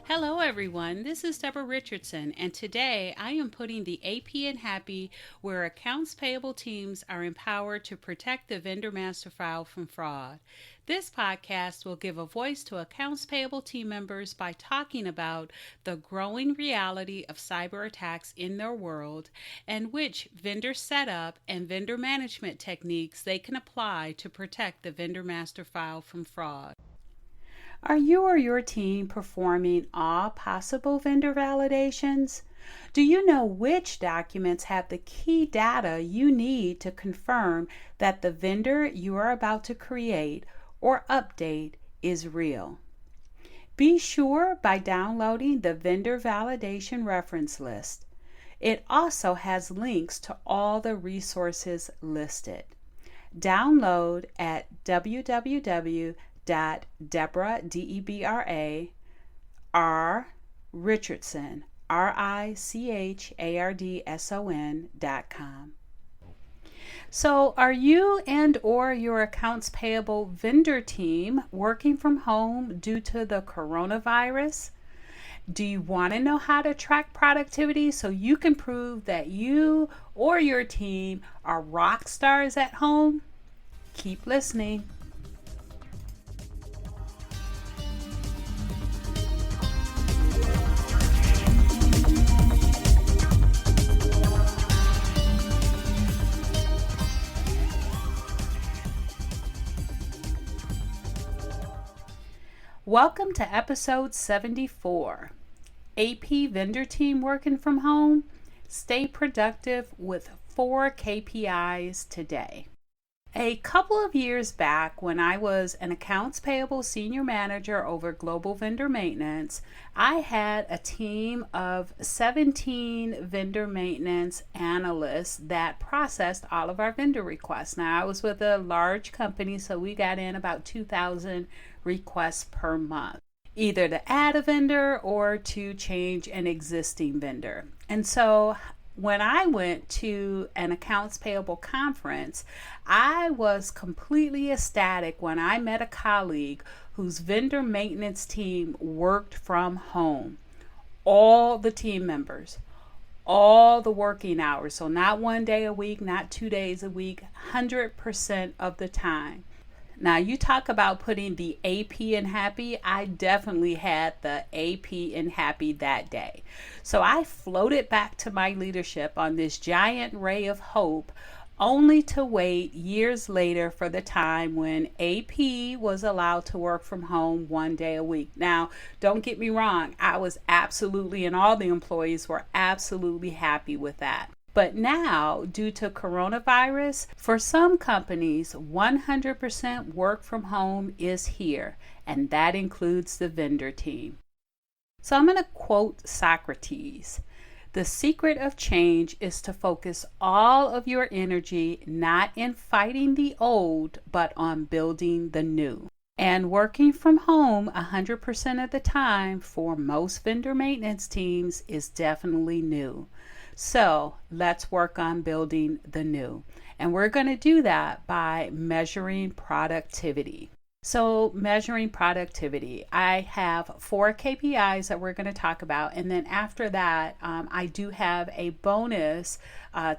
Hello everyone, this is Deborah Richardson, and today I am putting the AP in Happy where accounts payable teams are empowered to protect the vendor master file from fraud. This podcast will give a voice to accounts payable team members by talking about the growing reality of cyber attacks in their world and which vendor setup and vendor management techniques they can apply to protect the vendor master file from fraud. Are you or your team performing all possible vendor validations? Do you know which documents have the key data you need to confirm that the vendor you are about to create or update is real? Be sure by downloading the vendor validation reference list. It also has links to all the resources listed. Download at www.Deborah, D-E-B-R-A, Richardson, RICHARDSON.com. So are you and or your accounts payable vendor team working from home due to the coronavirus? Do you want to know how to track productivity so you can prove that you or your team are rock stars at home? Keep listening. Welcome to episode 74. AP vendor team working from home. Stay productive with 4 KPIs today. A couple of years back, when I was an accounts payable senior manager over global vendor maintenance, I had a team of 17 vendor maintenance analysts that processed all of our vendor requests. Now, I was with a large company, so we got in about 2,000 requests per month, either to add a vendor or to change an existing vendor. And so when I went to an accounts payable conference, I was completely ecstatic when I met a colleague whose vendor maintenance team worked from home. All the team members, all the working hours, so not 1 day a week, not 2 days a week, 100% of the time. Now, you talk about putting the AP in Happy. I definitely had the AP in Happy that day. So I floated back to my leadership on this giant ray of hope, only to wait years later for the time when AP was allowed to work from home 1 day a week. Now, don't get me wrong. I was absolutely, and all the employees were absolutely happy with that. But now, due to coronavirus, for some companies, 100% work from home is here, and that includes the vendor team. So I'm going to quote Socrates. The secret of change is to focus all of your energy not in fighting the old, but on building the new. And working from home 100% of the time for most vendor maintenance teams is definitely new. So let's work on building the new. And we're going to do that by measuring productivity. So measuring productivity, I have 4 KPIs that we're going to talk about. And then after that, I do have a bonus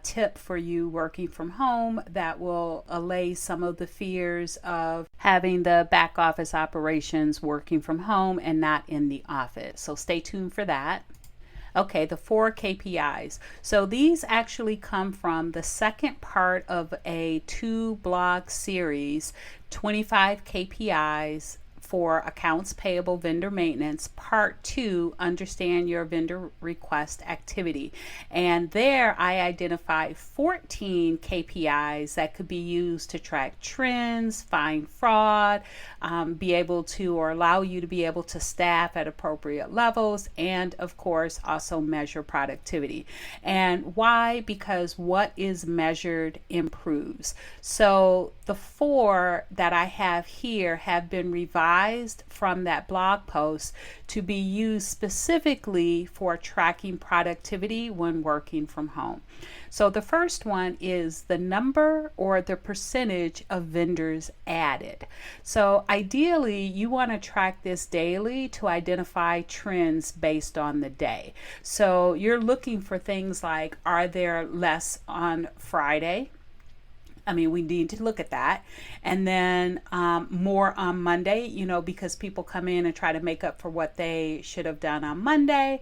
tip for you working from home that will allay some of the fears of having the back office operations working from home and not in the office. So stay tuned for that. Okay, the 4 KPIs. So these actually come from the second part of a 2-blog series, 25 KPIs for accounts payable vendor maintenance, part 2, understand your vendor request activity. And there I identified 14 KPIs that could be used to track trends, find fraud, be able to or allow you to be able to staff at appropriate levels, and of course also measure productivity. And why? Because what is measured improves. So the 4 that I have here have been revised revised from that blog post to be used specifically for tracking productivity when working from home. So the first one is the number or the percentage of vendors added. So ideally, you want to track this daily to identify trends based on the day. So you're looking for things like, are there less on Friday? We need to look at that. And then more on Monday, because people come in and try to make up for what they should have done on Monday.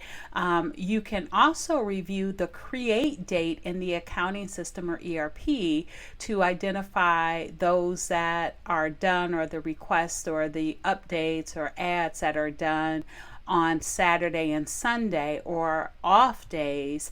You can also review the create date in the accounting system or ERP to identify those that are done, or the requests or the updates or ads that are done on Saturday and Sunday or off days,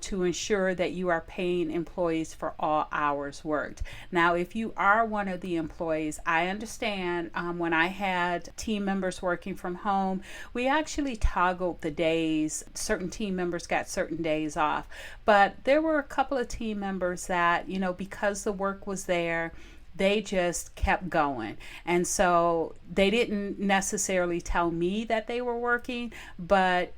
to ensure that you are paying employees for all hours worked. Now, if you are one of the employees, I understand when I had team members working from home, we actually toggled the days. Certain team members got certain days off, but there were a couple of team members that, because the work was there, they just kept going. And so they didn't necessarily tell me that they were working, but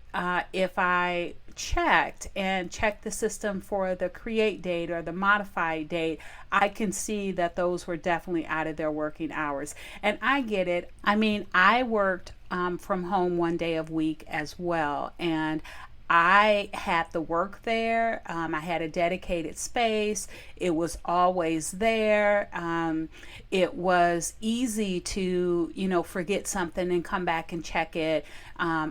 if I checked the system for the create date or the modified date, I can see that those were definitely out of their working hours. And I get it. I worked from home one day a week as well. And I had the work there. I had a dedicated space. It was always there. It was easy to, forget something and come back and check it.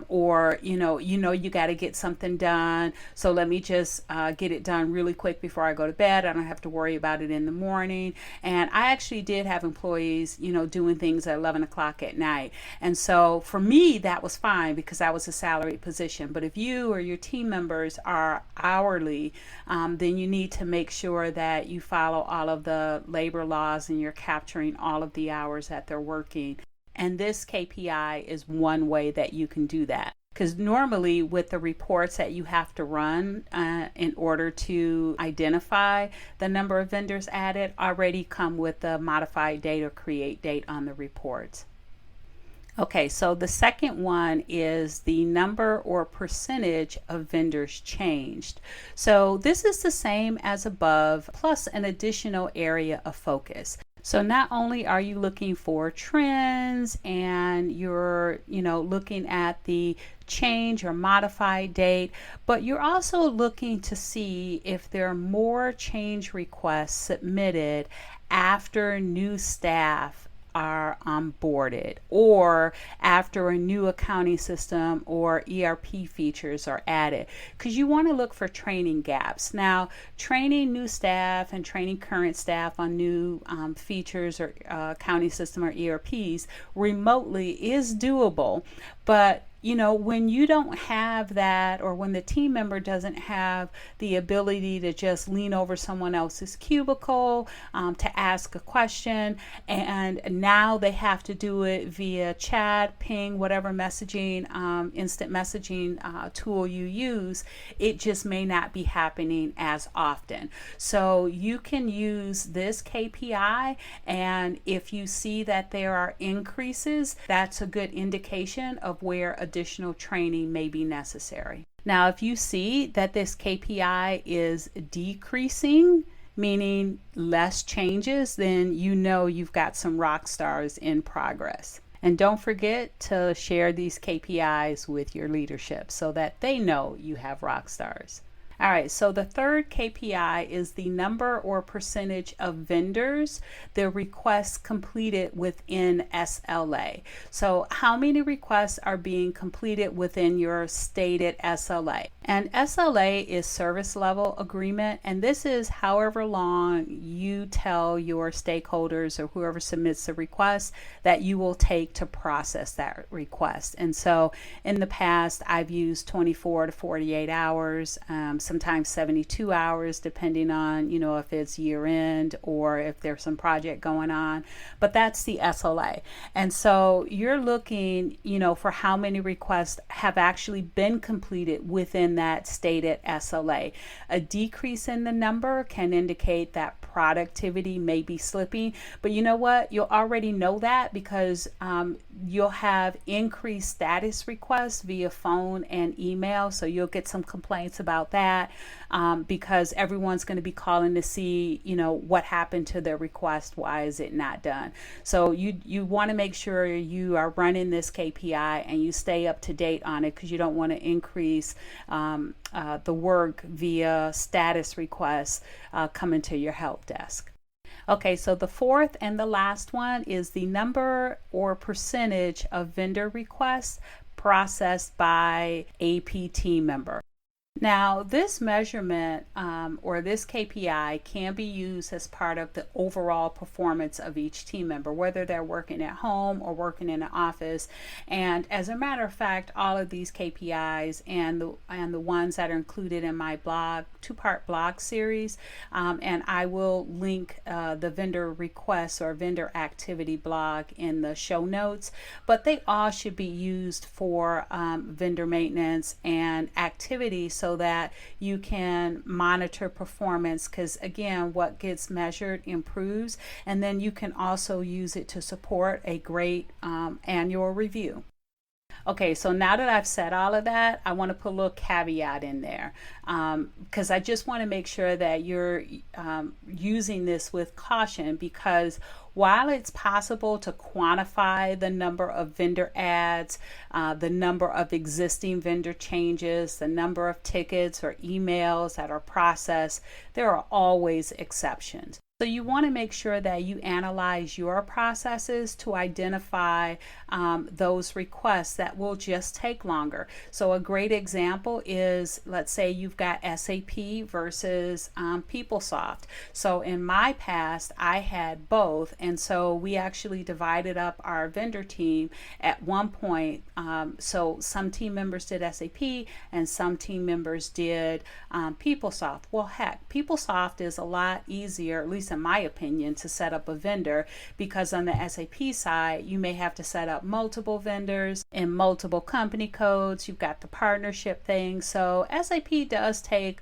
Or, you got to get something done. So let me just get it done really quick before I go to bed. I don't have to worry about it in the morning. And I actually did have employees, doing things at 11 o'clock at night. And so for me, that was fine because I was a salaried position. But if you or your team members are hourly, then you need to make sure that you follow all of the labor laws and you're capturing all of the hours that they're working. And this KPI is one way that you can do that. Because normally with the reports that you have to run in order to identify the number of vendors added already come with the modified date or create date on the reports. Okay, so the second one is the number or percentage of vendors changed. So this is the same as above, plus an additional area of focus. So not only are you looking for trends and you're, looking at the change or modified date, but you're also looking to see if there are more change requests submitted after new staff are onboarded, or after a new accounting system or ERP features are added, because you want to look for training gaps. Now, training new staff and training current staff on new features or accounting system or ERPs remotely is doable, but when you don't have that, or when the team member doesn't have the ability to just lean over someone else's cubicle to ask a question, and now they have to do it via chat, ping, whatever messaging, instant messaging tool you use, it just may not be happening as often. So you can use this KPI, and if you see that there are increases, that's a good indication of where additional training may be necessary. Now, if you see that this KPI is decreasing, meaning less changes, then you've got some rock stars in progress. And don't forget to share these KPIs with your leadership so that they know you have rock stars. All right, so the third KPI is the number or percentage of vendors, the requests completed within SLA. So how many requests are being completed within your stated SLA? And SLA is service level agreement, and this is however long you tell your stakeholders or whoever submits the request that you will take to process that request. And so in the past, I've used 24 to 48 hours, sometimes 72 hours, depending on, if it's year end or if there's some project going on, but that's the SLA. And so you're looking, for how many requests have actually been completed within that stated SLA. A decrease in the number can indicate that productivity may be slipping. But you know what? You'll already know that because you'll have increased status requests via phone and email. So you'll get some complaints about that because everyone's going to be calling to see, what happened to their request. Why is it not done? So you want to make sure you are running this KPI and you stay up to date on it, because you don't want to increase the work via status requests coming to your help desk. Okay, so the fourth and the last one is the number or percentage of vendor requests processed by AP team member. Now, this measurement or this KPI can be used as part of the overall performance of each team member, whether they're working at home or working in an office. And as a matter of fact, all of these KPIs and the ones that are included in my blog, two-part blog series, and I will link the vendor requests or vendor activity blog in the show notes, but they all should be used for vendor maintenance and activity, so that you can monitor performance, because again, what gets measured improves, and then you can also use it to support a great annual review. Okay, so now that I've said all of that, I want to put a little caveat in there because I just want to make sure that you're using this with caution, because while it's possible to quantify the number of vendor ads, the number of existing vendor changes, the number of tickets or emails that are processed, there are always exceptions. So you want to make sure that you analyze your processes to identify those requests that will just take longer. So a great example is, let's say you've got SAP versus PeopleSoft. So in my past, I had both, and so we actually divided up our vendor team at one point. So some team members did SAP and some team members did PeopleSoft. Well, heck, PeopleSoft is a lot easier, at least in my opinion, to set up a vendor, because on the SAP side, you may have to set up multiple vendors in multiple company codes. You've got the partnership thing. So SAP does take,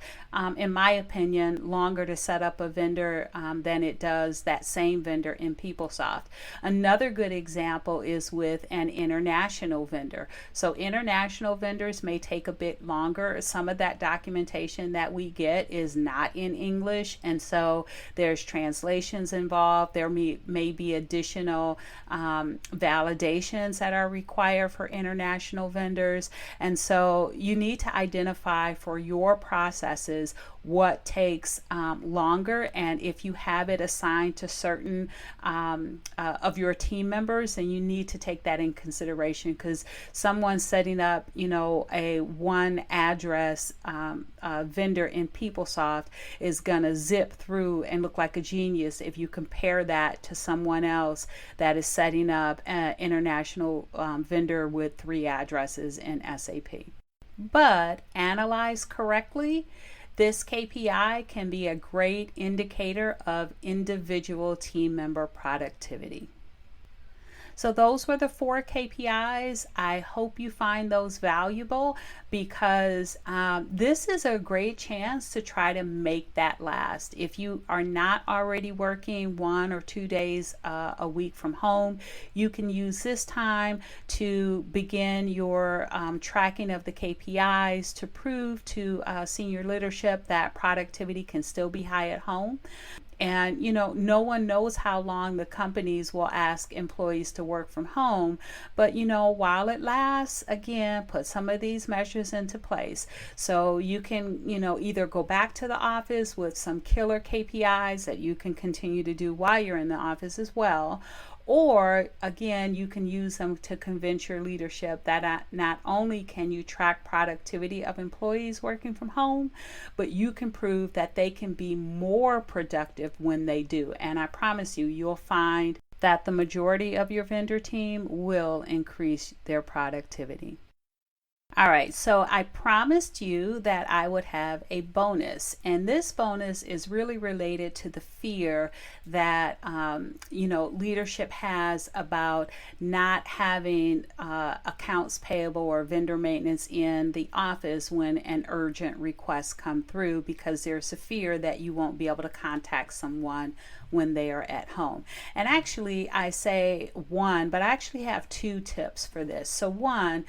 in my opinion, longer to set up a vendor than it does that same vendor in PeopleSoft. Another good example is with an international vendor. So international vendors may take a bit longer. Some of that documentation that we get is not in English, and so there's translations involved. There may be additional validations that are required for international vendors, and so you need to identify for your processes what takes longer, and if you have it assigned to certain of your team members, then you need to take that in consideration, because someone setting up a one address vendor in PeopleSoft is gonna zip through and look like a genius if you compare that to someone else that is setting up an international vendor with 3 addresses in SAP. But analyzed correctly, this KPI can be a great indicator of individual team member productivity. So those were the 4 KPIs. I hope you find those valuable, because this is a great chance to try to make that last. If you are not already working 1 or 2 days a week from home, you can use this time to begin your tracking of the KPIs to prove to senior leadership that productivity can still be high at home. And no one knows how long the companies will ask employees to work from home, but while it lasts, again, put some of these measures into place. So you can either go back to the office with some killer KPIs that you can continue to do while you're in the office as well, or again, you can use them to convince your leadership that not only can you track productivity of employees working from home, but you can prove that they can be more productive when they do. And I promise you, you'll find that the majority of your vendor team will increase their productivity. All right, so I promised you that I would have a bonus, and this bonus is really related to the fear that leadership has about not having accounts payable or vendor maintenance in the office when an urgent request come through, because there's a fear that you won't be able to contact someone when they are at home. And actually, I say one, but I actually have two tips for this. So one,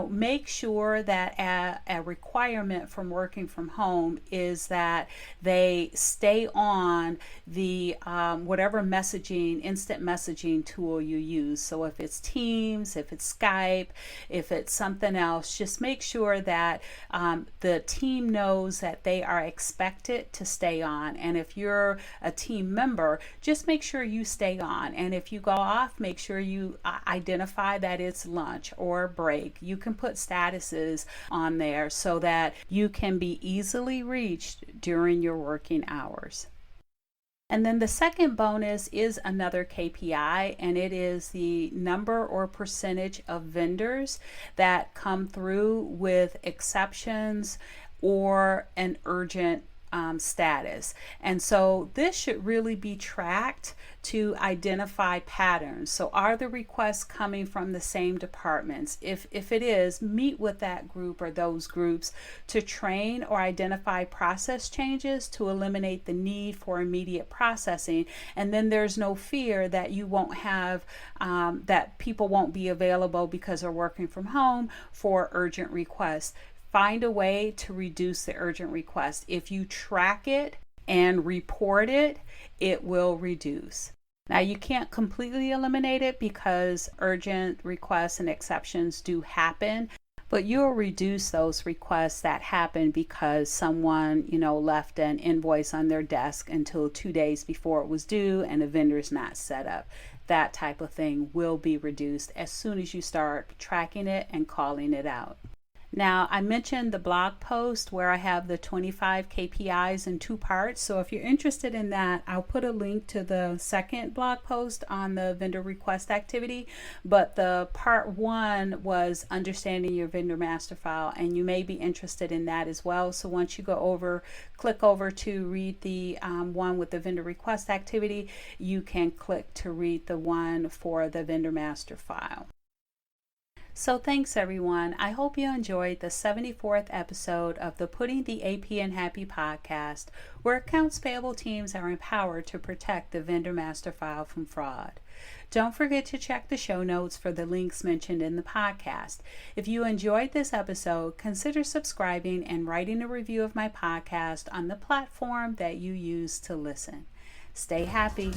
make sure that a requirement from working from home is that they stay on the whatever messaging, instant messaging tool you use. So if it's Teams, if it's Skype, if it's something else, just make sure that the team knows that they are expected to stay on. And if you're a team member, just make sure you stay on. And if you go off, make sure you identify that it's lunch or break. You can put statuses on there so that you can be easily reached during your working hours. And then the second bonus is another KPI, and it is the number or percentage of vendors that come through with exceptions or an urgent status. And so this should really be tracked to identify patterns. So are the requests coming from the same departments? If it is, meet with that group or those groups to train or identify process changes to eliminate the need for immediate processing. And then there's no fear that you won't have, that people won't be available because they're working from home for urgent requests. Find a way to reduce the urgent request. If you track it and report it, it will reduce. Now, you can't completely eliminate it because urgent requests and exceptions do happen, but you'll reduce those requests that happen because someone, left an invoice on their desk until 2 days before it was due and the vendor's not set up. That type of thing will be reduced as soon as you start tracking it and calling it out. Now, I mentioned the blog post where I have the 25 KPIs in 2 parts. So if you're interested in that, I'll put a link to the second blog post on the vendor request activity. But the part 1 was understanding your vendor master file, and you may be interested in that as well. So once you click over to read the one with the vendor request activity, you can click to read the one for the vendor master file. So thanks everyone. I hope you enjoyed the 74th episode of the Putting the AP in Happy podcast, where accounts payable teams are empowered to protect the vendor master file from fraud. Don't forget to check the show notes for the links mentioned in the podcast. If you enjoyed this episode, consider subscribing and writing a review of my podcast on the platform that you use to listen. Stay happy.